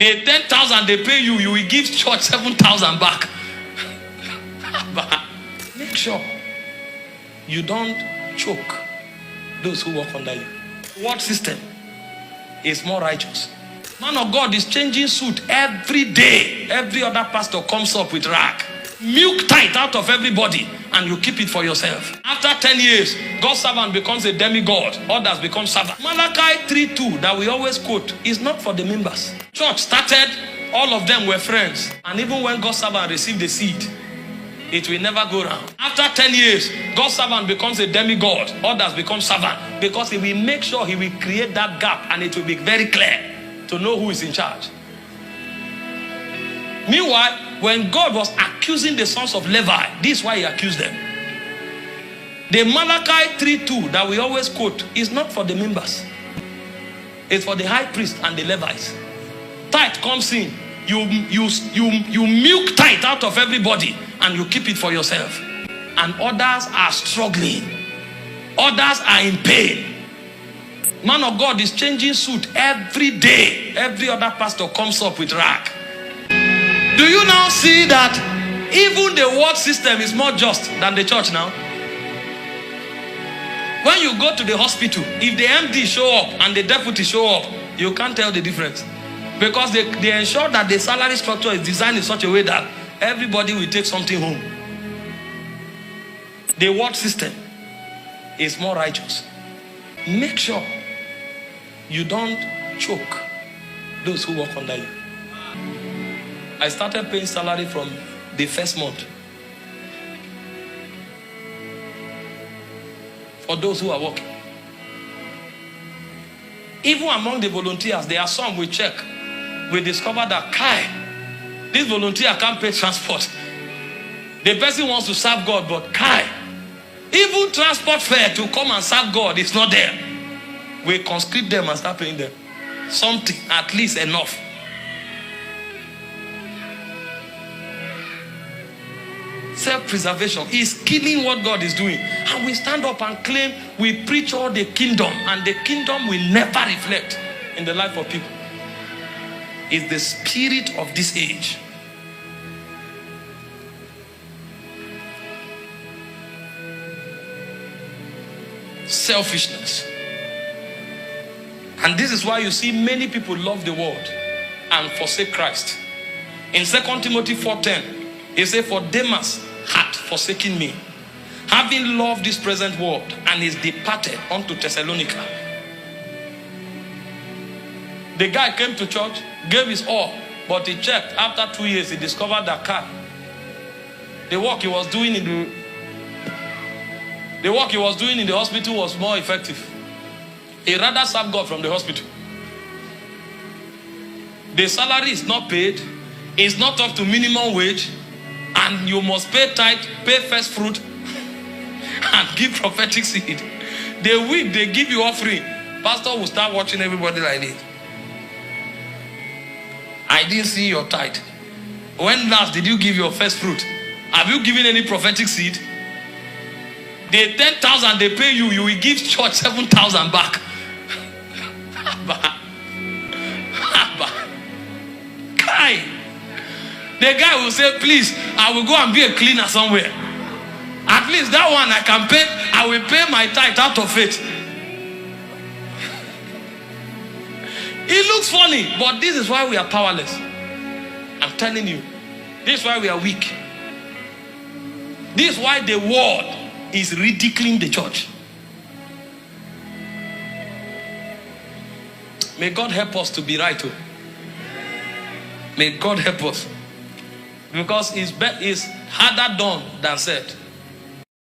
The 10,000 they pay you, you will give church 7,000 back. Make sure you don't choke those who work under you. What system is more righteous? Man of God is changing suit every day. Every other pastor comes up with rag. Milk tight out of everybody and you keep it for yourself. After 10 years, God's servant becomes a demigod. Others become servants. Malachi 3:2 that we always quote is not for the members. Church started, all of them were friends. And even when God's servant received the seed, it will never go round. After 10 years, God's servant becomes a demigod. Others become servants. Because he will make sure he will create that gap and it will be very clear to know who is in charge. Meanwhile, when God was accusing the sons of Levi, this is why he accused them. The Malachi 3:2 that we always quote is not for the members. It's for the high priest and the Levites. Tithe comes in. You milk tithe out of everybody and you keep it for yourself. And others are struggling. Others are in pain. Man of God is changing suit every day. Every other pastor comes up with rag. Do you now see that even the world system is more just than the church now? When you go to the hospital, if the MD show up and the deputy show up, you can't tell the difference. Because they ensure that the salary structure is designed in such a way that everybody will take something home. The world system is more righteous. Make sure you don't choke those who work under you. I started paying salary from the first month. For those who are working. Even among the volunteers, there are some we check. We discover that, this volunteer can't pay transport. The person wants to serve God, but even transport fare to come and serve God is not there. We conscript them and start paying them. Something, at least enough. Self-preservation is killing what God is doing. And we stand up and claim we preach all the kingdom, and the kingdom will never reflect in the life of people. It's the spirit of this age. Selfishness. And this is why you see many people love the world and forsake Christ. In 2 Timothy 4:10, he said, "For Demas hath forsaken me, having loved this present world, and is departed unto Thessalonica." The guy came to church, gave his all, but he checked. After 2 years, he discovered that the work he was doing in the hospital was more effective. He rather served God from the hospital. The salary is not paid, it's not up to minimum wage, and you must pay tithe, pay first fruit, and give prophetic seed. The week they give you offering, pastor will start watching everybody like this. I didn't see your tithe. When last did you give your first fruit? Have you given any prophetic seed? The 10,000 they pay you, you will give church 7,000 back. The guy will say, "Please, I will go and be a cleaner somewhere. At least that one I can pay. I will pay my tithe out of it." It looks funny, but this is why we are powerless. I'm telling you. This is why we are weak. This is why the world is ridiculing the church. May God help us to be right. May God help us. Because it's harder done than said.